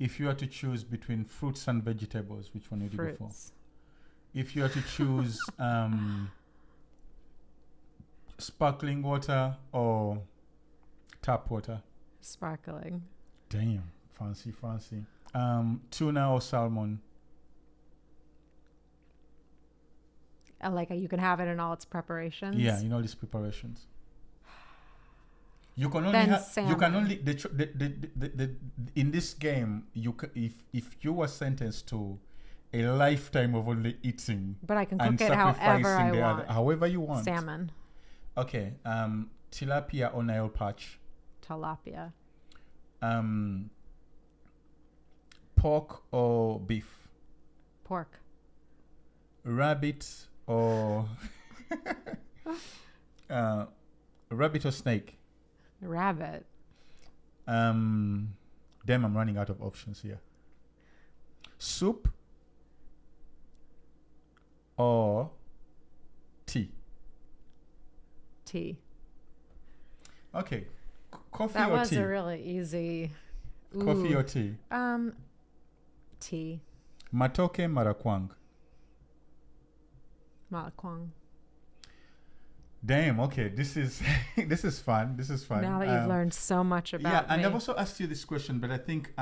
If you had to choose between fruits and vegetables, which one would you go for? If you had to choose sparkling water or tap water? Sparkling. Damn, fancy. Tuna or salmon. Like you can have it in all its preparations. Yeah, in all these preparations. You can only Then have. salmon. You can only in this game. If you were sentenced to a lifetime of only eating, but I can and cook it however I sacrificing want. however you want. Salmon. Okay. Tilapia or Nile perch. Tilapia. Pork or beef. Pork. Rabbit or rabbit or snake. Rabbit. Damn, I'm running out of options here. Soup or tea. Tea. Okay. Coffee that or was tea? a really easy. Coffee or tea? Tea. Matoke, marakwang. Malakwang. Damn. Okay. This is this is fun. This is fun. Now that you've learned so much about and me. I've also asked you this question, but I think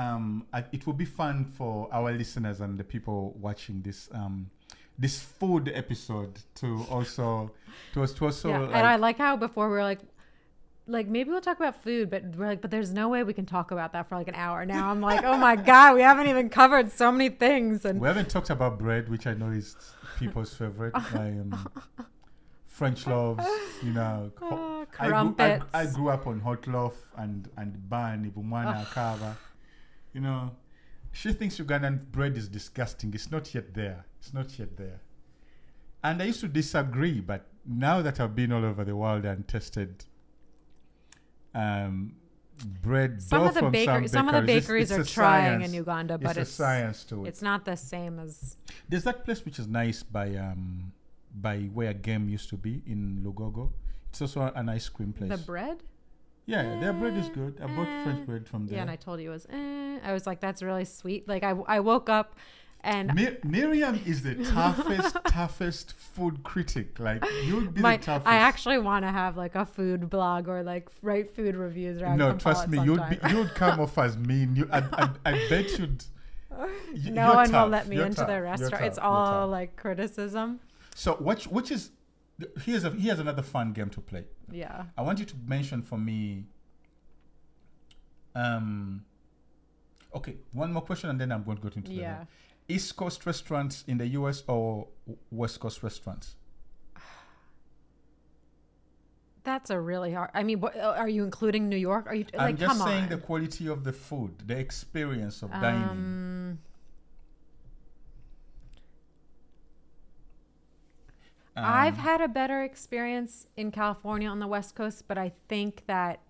it will be fun for our listeners and the people watching this this food episode to also yeah. Like, and I like how before we were like maybe we'll talk about food, but we're like, but there's no way we can talk about that for like an hour. Now I'm like, oh my god, we haven't even covered so many things. And we haven't talked about bread, which I know is people's favorite. French loaves, you know. Crumpets. I grew up on hot loaf and ban, ibumwana, kava. You know, she thinks Ugandan bread is disgusting. It's not yet there. It's not yet there. And I used to disagree, but now that I've been all over the world and tested bread, some of the bakeries are trying in Uganda, but it's a science to it. It's not the same as. There's that place which is nice by where Game used to be in Lugogo. It's also an ice cream place. The bread? Yeah, their bread is good. I bought French bread from there. Yeah, and I told you it was. I was like, that's really sweet. Like I woke up. And Miriam is the toughest food critic. Like you'd be the toughest. I actually want to have like a food blog or like write food reviews. No, trust me, you'd come off as mean. I bet you'd. No one will let me into their restaurant. It's all like criticism. So which is here's another fun game to play. Yeah. I want you to mention for me. Okay, one more question and then I'm going to go into the East Coast restaurants in the US or West Coast restaurants? That's a really hard. I mean, what, are you including New York? Are you like? I'm just saying on. The quality of the food, the experience of dining. I've had a better experience in California on the West Coast, but I think that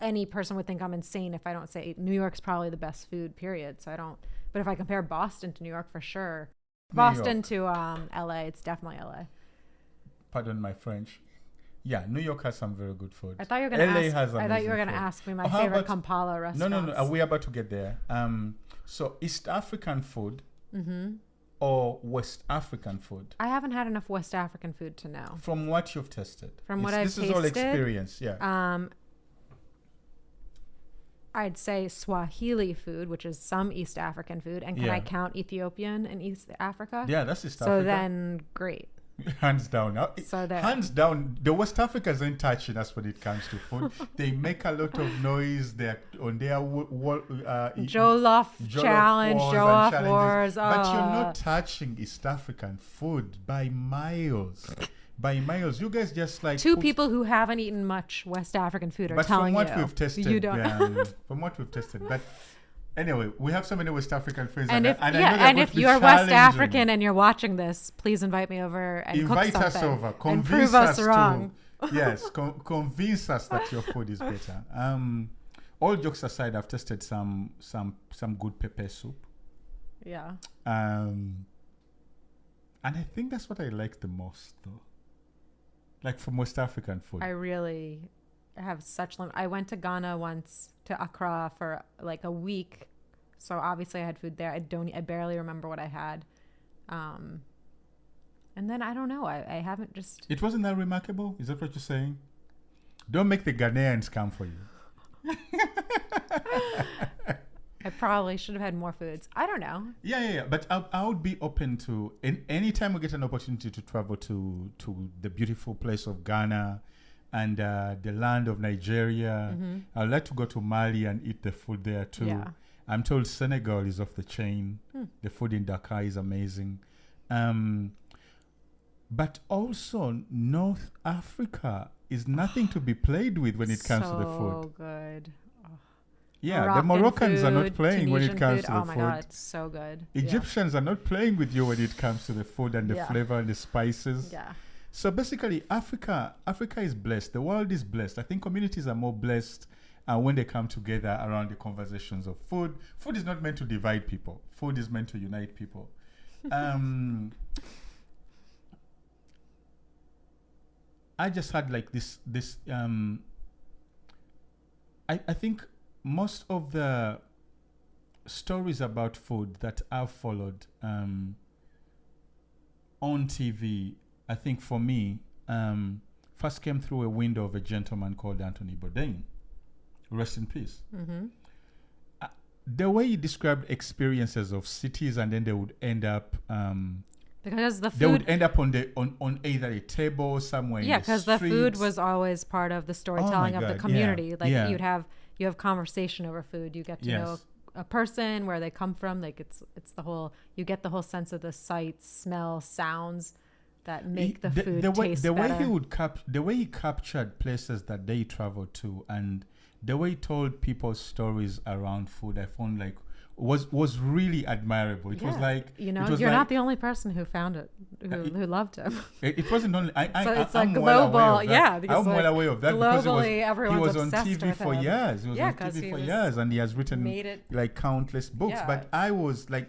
any person would think I'm insane if I don't say New York's probably the best food, period. So I don't. But if I compare Boston to New York, for sure. Boston to LA, it's definitely LA. Pardon my French. Yeah, New York has some very good food. I thought you were going to ask me my favorite Kampala restaurant. No. We're about to get there. So East African food or West African food? I haven't had enough West African food to know. From what you've tested? This is all experience, yeah. I'd say Swahili food, which is some East African food. And can I count Ethiopian in East Africa? Yeah, that's East Africa. So then, great. Hands down. Hands down, the West Africans ain't touching us when it comes to food. They make a lot of noise. They're on their Jollof challenge, Jollof wars. But you're not touching East African food by miles. By miles. You guys just like... Two people who haven't eaten much West African food are telling you. But from what we've tested... You don't. From what we've tested. But anyway, we have so many West African friends. And if you're West African and you're watching this, please invite me over and invite cook something. Us over. And prove us wrong. Yes, convince us that your food is better. All jokes aside, I've tested some good pepper soup. Yeah. And I think that's what I like the most, though. Like from West African food. I really have such I went to Ghana once, to Accra for like a week. So obviously I had food there. I barely remember what I had. And then I don't know. I haven't just... It wasn't that remarkable? Is that what you're saying? Don't make the Ghanaians come for you. I probably should have had more foods. I don't know. Yeah. But I would be open to, anytime we get an opportunity to travel to the beautiful place of Ghana and the land of Nigeria. I'd like to go to Mali and eat the food there too. Yeah. I'm told Senegal is off the chain. The food in Dakar is amazing. But also North Africa is nothing to be played with when it comes to the food. So good. Yeah, Moroccan the Moroccans food, are not playing when it Tunisian comes food. to the Oh my food. God, it's so good. Egyptians are not playing with you when it comes to the food and the flavor and the spices. Yeah. So basically, Africa is blessed. The world is blessed. I think communities are more blessed when they come together around the conversations of food. Food is not meant to divide people. Food is meant to unite people. I just had like this. I think most of the stories about food that I've followed on TV, I think for me, first came through a window of a gentleman called Anthony Bourdain. Rest in peace. The way he described experiences of cities, and then they would end up because the food, they would end up on either a table somewhere. Yeah, because the food was always part of the storytelling of the community. Like you have conversation over food. You get to know a person, where they come from. Like it's the whole, you get the whole sense of the sights, smells, sounds that make the food taste better. The way he captured places that they traveled to, and the way he told people's stories around food, I found like was really admirable. It was like, you're not the only person who found it, who loved him. It wasn't only it's I'm global. Well Because I'm well aware of that globally, because he was on obsessed TV with for him. years. He was on TV for years, and he has written like countless books. Yeah. But I was like,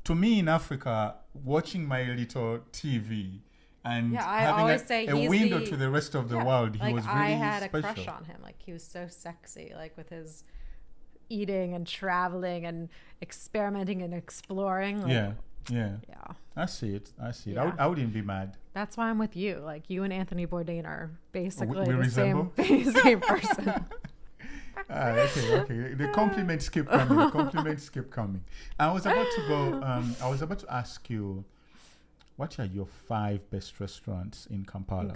to me in Africa, watching my little TV and having a window to the rest of the world, he was really I had special. a crush on him. Like he was so sexy, like with his eating and traveling and experimenting and exploring. Like, yeah. I see it. Yeah. I wouldn't be mad. That's why I'm with you. Like you and Anthony Bourdain are basically we the same person. Okay. The compliments keep coming. I was about to ask you, what are your 5 best restaurants in Kampala?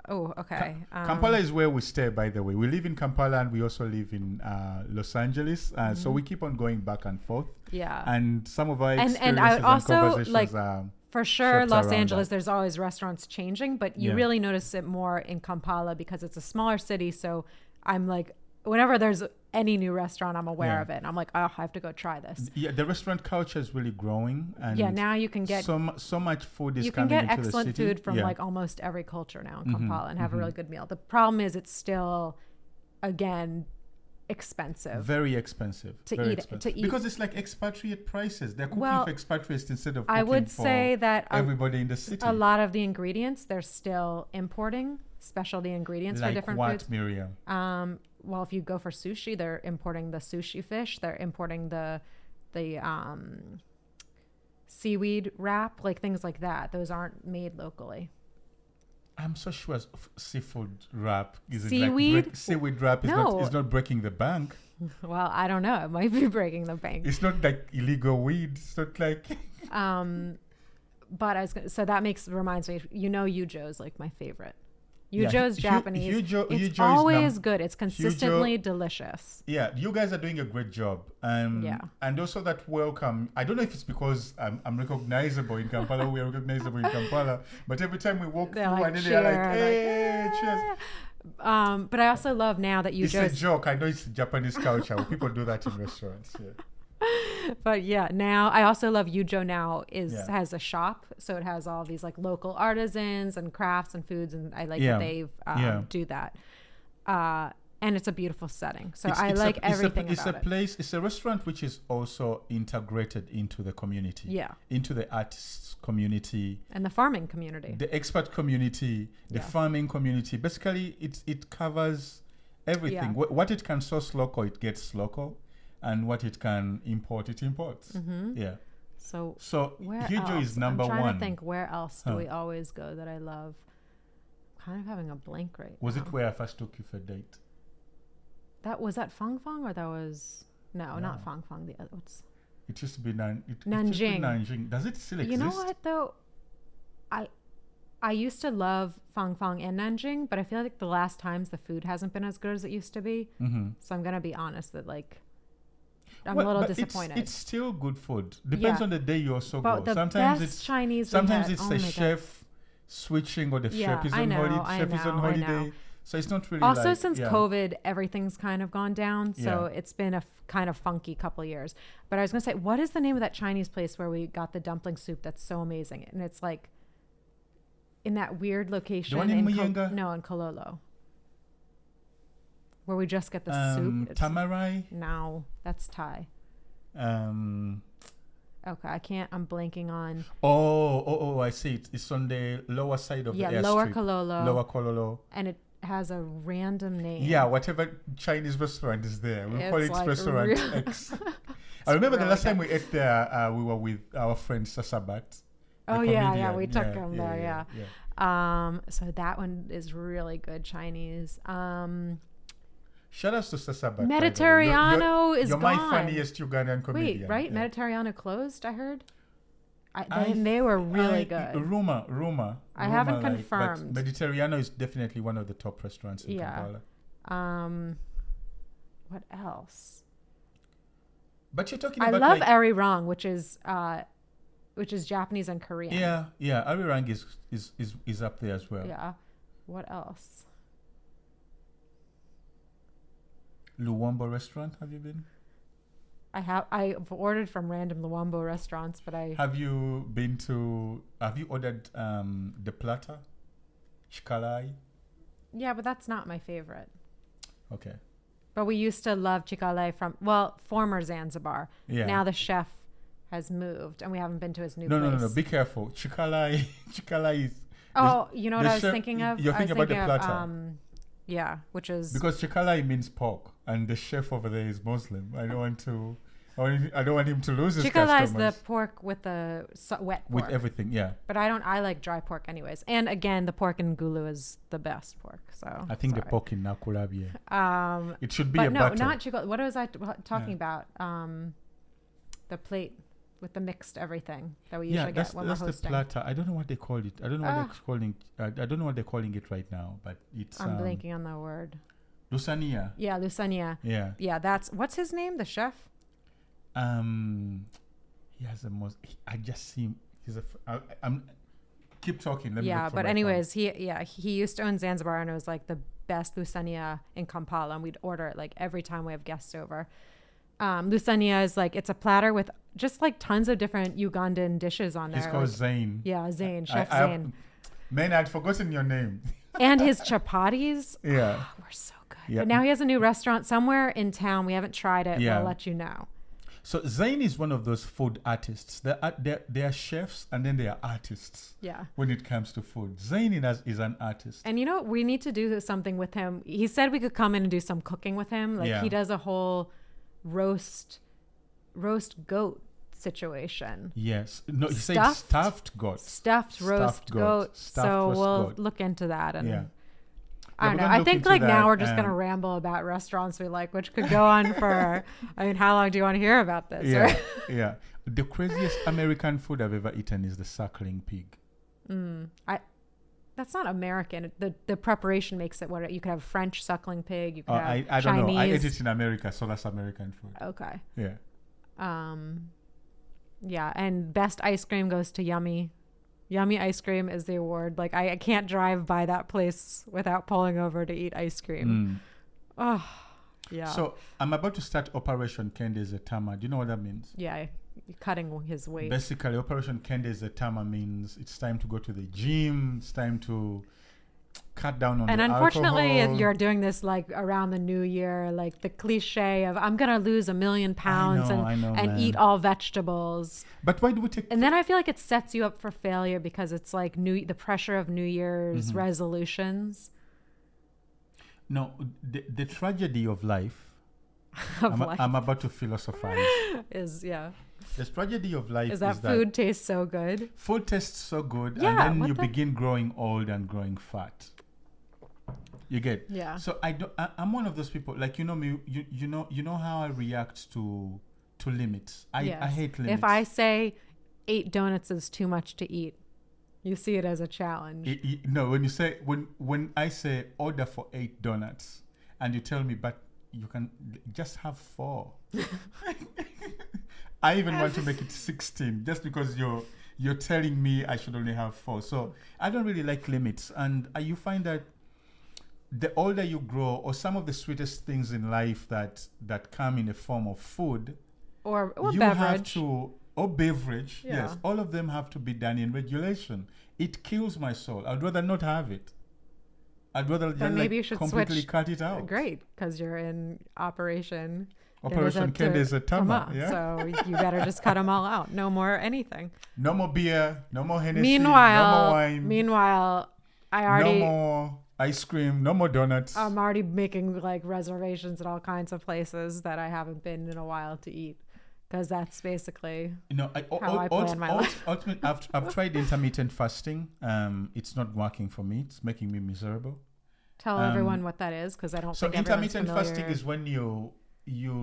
Oh, okay. Kampala is where we stay, by the way. We live in Kampala and we also live in Los Angeles. So we keep on going back and forth. Yeah. And some of our experiences and I would also, conversations like, are for sure, Los Angeles, that. there's always restaurants changing, but you really notice it more in Kampala because it's a smaller city. So I'm like, whenever there's any new restaurant, I'm aware of it. And I'm like, oh, I have to go try this. Yeah, the restaurant culture is really growing. And now you can get so much food is coming into the city. You can get excellent food from like almost every culture now in Kampala and have a really good meal. The problem is it's still, again, expensive. Very expensive. To eat. Because it's like expatriate prices. They're cooking for expatriates instead of cooking I would say that everybody in the city. A lot of the ingredients, they're still importing specialty ingredients for different foods. Miriam? Well, if you go for sushi, they're importing the sushi fish. They're importing the seaweed wrap, like things like that. Those aren't made locally. I'm so sure seafood wrap is seaweed. Seaweed wrap is not breaking the bank. Well, I don't know. It might be breaking the bank. It's not like illegal weed. It's not like. But so that reminds me. Yujo's like my favorite. Yujo's Japanese. It's always good. It's consistently delicious. Yeah, you guys are doing a great job. And also that welcome. I don't know if it's because I'm recognizable in Kampala. We are recognizable in Kampala. But every time we walk through, and then they're like, hey, cheers. But I also love now that Yujo's... It's a joke. I know it's Japanese culture. People do that in restaurants. Yeah. But now I also love Yujo now has a shop, so it has all these like local artisans and crafts and foods, and I like that they do that, and it's a beautiful setting, so I like everything about it. It's a restaurant which is also integrated into the community, into the artists community and the farming community, the expert community, the farming community. Basically it covers everything. What it can source local, it gets local. And what it can import, it imports. Yeah. So Yujo is number 1. I'm trying to think, where else do we always go that I love? I'm kind of having a blank right now. Was it where I first took you for a date? Was that Fang Fang, or that was... No, not Fang Fang. The other it used to be Nanjing. Nanjing. Does it still exist? You know what though? I used to love Fang Fang and Nanjing, but I feel like the last times the food hasn't been as good as it used to be. Mm-hmm. So I'm gonna be honest that like I'm a little disappointed. It's still good food. Depends on the day you also but go. Sometimes it's Chinese. Sometimes it's the chef switching or the chef is on holiday. So it's not really also since COVID, everything's kind of gone down. So it's been a kind of funky couple years. But I was gonna say, what is the name of that Chinese place where we got the dumpling soup that's so amazing? And it's like in that weird location in Kololo, where we just get the soup. Tamarai? No, that's Thai. Okay, I'm blanking on. Oh, I see it. It's on the lower side of the airstrip. Lower Kololo. Lower Kololo. And it has a random name. Yeah, whatever Chinese restaurant is there. We call it like Restaurant X. I remember the last time we ate there, we were with our friend Sasabat. Oh yeah, we took him there. So that one is really good Chinese. Shout out to Sasabat. Mediterraneano is you're gone. My funniest Ugandan comedian. Wait, right? Yeah. Mediterraneano closed, I heard. They were really good. Rumor. I haven't confirmed. But Mediterraneano is definitely one of the top restaurants in Kampala. What else? But you're talking about. I love Arirang, which is Japanese and Korean. Yeah. Arirang is up there as well. Yeah. What else? Luwambo restaurant, have you been? I've ordered from random Luwambo restaurants, but have you ordered the platter? Chikalai? Yeah, but that's not my favorite. Okay. But we used to love chikalai from former Zanzibar. Yeah. Now the chef has moved and we haven't been to his new place. No, be careful. Chikalai is you know what I was thinking of? You're thinking about the platter. Which is because chikalai means pork, and the chef over there is Muslim. I don't want him to lose his customers. Chikalai is the pork with the wet pork. With everything, yeah. But I like dry pork anyways. And again, the pork in Gulu is the best pork. So I think the pork in Nakulabi. It should be a battle. No, not chikalai. What was I talking about? The plate with the mixed everything that we usually get when we're hosting. That's the platter. I don't know what they call it. I don't know what they're calling it right now, but it's. I'm blanking on the word. Lusania. Yeah, Lusania. Yeah. Yeah, what's his name? The chef. He has the most. I just see him. I'm. Keep talking. Let me look for but anyways, he used to own Zanzibar, and it was like the best Lusania in Kampala, and we'd order it like every time we have guests over. Lusania is like, it's a platter with just like tons of different Ugandan dishes on there. He's called Zane. Yeah, Zane, Chef Zane. Man, I'd forgotten your name. And his chapatis. Yeah. Were so good. Yep. But now he has a new restaurant somewhere in town. We haven't tried it. Yeah. We'll let you know. So Zane is one of those food artists. They are chefs and then they are artists. Yeah. When it comes to food. Zane is an artist. And you know, we need to do something with him. He said we could come in and do some cooking with him. Like he does a whole roast goat situation. Yes. No, he said stuffed goat. Stuffed roast goat. So we'll look into that. And I don't know. I think now we're just going to ramble about restaurants we like, which could go on for, how long do you want to hear about this? Yeah. Right? Yeah. The craziest American food I've ever eaten is the suckling pig. That's not American. The preparation makes it what you could have French suckling pig. You could have I don't Chinese. know. I ate it in America, so that's American food. Okay. Yeah. Yeah, and best ice cream goes to Yummy. Yummy ice cream is the award. Like I can't drive by that place without pulling over to eat ice cream. Oh, yeah. So I'm about to start Operation Kende Zetama. Do you know what that means? Yeah. Cutting his weight. Basically, Operation Kende Zetama means it's time to go to the gym. It's time to cut down on the alcohol. And unfortunately, you're doing this like around the new year, like the cliche of I'm gonna lose 1 million pounds and eat all vegetables. But why do we take? And then I feel like it sets you up for failure because it's like the pressure of New Year's resolutions. No, the tragedy of life. I'm about to philosophize. The tragedy of life is that food tastes so good. Food tastes so good, and then you begin growing old and growing fat. You get. Yeah. So I'm one of those people. Like you know me. You know how I react to limits. I hate limits. If I say 8 donuts is too much to eat, you see it as a challenge. No, when I say order for 8 donuts, and you tell me, but you can just have 4. I even want to make it 16 just because you're telling me I should only have 4. So I don't really like limits. And you find that the older you grow, or some of the sweetest things in life that come in the form of food, or you beverage. have to, or beverage, yes, all of them have to be done in regulation. It kills my soul. I'd rather not have it. I'd rather just maybe you should completely cut it out. Great, because you're in Operation Kendeza Tama. Yeah? So you better just cut them all out. No more anything. No more beer. No more Hennessy. No more wine. Meanwhile, no more ice cream. No more donuts. I'm already making like reservations at all kinds of places that I haven't been in a while to eat. Because that's basically how I plan my life. Ultimately, I've tried intermittent fasting. It's not working for me. It's making me miserable. Tell everyone what that is, because I don't think everyone's familiar. So intermittent fasting is when you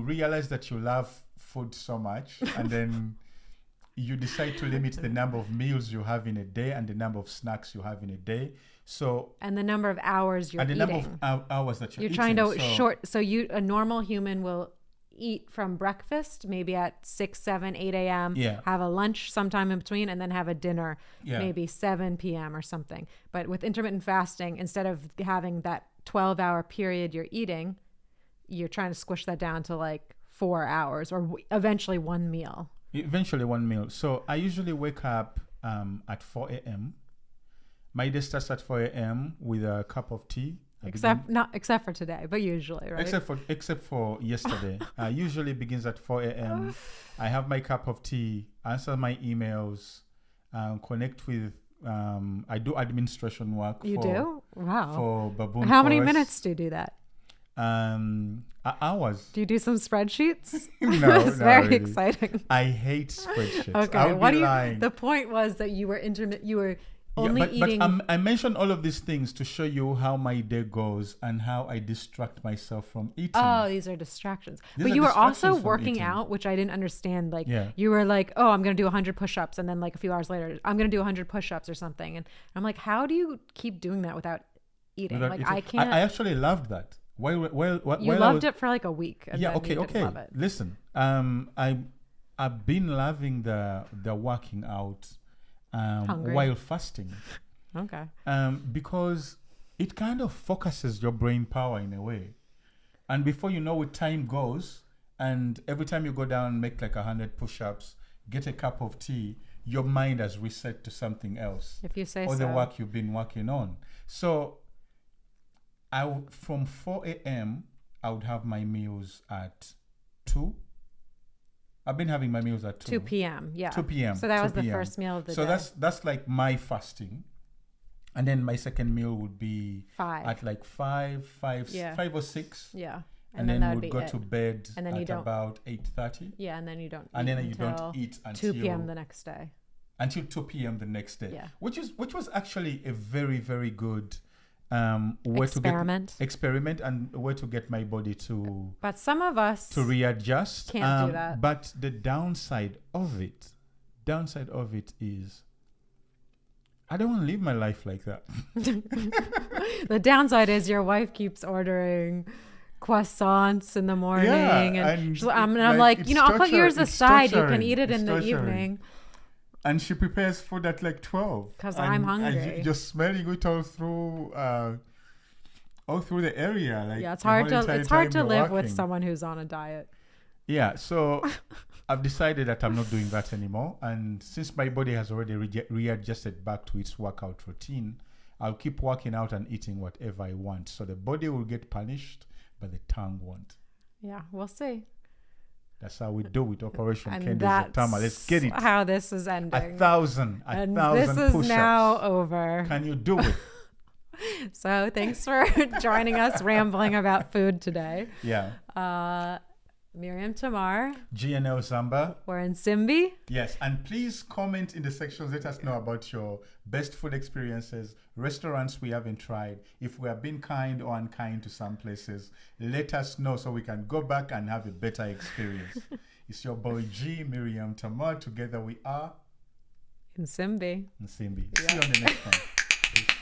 realize that you love food so much, and then you decide to limit the number of meals you have in a day and the number of snacks you have in a day. So and the number of hours you're eating. And the number of hours that you're eating. Trying to So a normal human will eat from breakfast maybe at 6, 7, 8 a.m. Have a lunch sometime in between, and then have a dinner maybe 7 p.m. or something. But with intermittent fasting, instead of having that 12-hour period you're eating, you're trying to squish that down to like 4 hours, or eventually one meal. So I usually wake up at 4 a.m. My day starts at 4 a.m. with a cup of tea. Except for today, but usually, right? Except for yesterday. Usually begins at 4 a.m. I have my cup of tea, answer my emails, connect with. I do administration work. You do? Wow. For Baboon How Forest. many minutes do you do that? Hours. Do you do some spreadsheets? No, it's very really exciting. I hate spreadsheets. Okay, the point was that you were only eating. But I mentioned all of these things to show you how my day goes and how I distract myself from eating. Oh, these are distractions. But you were also working out, which I didn't understand. Like you were like, oh, I'm going to do 100 push-ups. And then like a few hours later, I'm going to do 100 push-ups or something. And I'm like, how do you keep doing that without eating? I can't. I actually loved that. You loved it for like a week. And okay. Love it. Listen, I've been loving the working out while fasting. Okay. Because it kind of focuses your brain power in a way, and before you know it, time goes, and every time you go down, make like 100 push-ups, get a cup of tea, your mind has reset to something else. If you say so. Or the work you've been working on. So from 4 a.m. I would have my meals at 2. I've been having my meals at 2 p.m. Yeah. 2 p.m. So that was the first meal of the day. So that's like my fasting. And then my second meal would be 5. At like 5 or 6. Yeah. And then we'd go to bed and then at about 8:30. Yeah, and then you don't eat and then you don't eat until 2 p.m. the next day. Until 2 p.m. the next day. Yeah. Which was actually a very, very good experiment and way to get my body to. But some of us to readjust. Can't do that. But the downside of it is, I don't want to live my life like that. The downside is your wife keeps ordering croissants in the morning, and I'm like, I'll put yours aside. You can eat it in the evening. And she prepares food at like 12. Because I'm hungry. And you're smelling it all through the area. Like it's hard to live with someone who's on a diet. Yeah, so I've decided that I'm not doing that anymore. And since my body has already readjusted back to its workout routine, I'll keep working out and eating whatever I want. So the body will get punished, but the tongue won't. Yeah, we'll see. That's how we do with Operation Kendeza Tama. Let's get it. How this is ending. 1,000 push-ups. This is now over. Can you do it? So thanks for joining us rambling about food today. Yeah. Miriam Tamar. GNL Zamba. We're in Nsimbi. Yes, and please comment in the sections. Let us know about your best food experiences, restaurants we haven't tried. If we have been kind or unkind to some places, let us know so we can go back and have a better experience. It's your boy G, Miriam Tamar. Together we are Nsimbi. Nsimbi. Yeah. See you on the next one.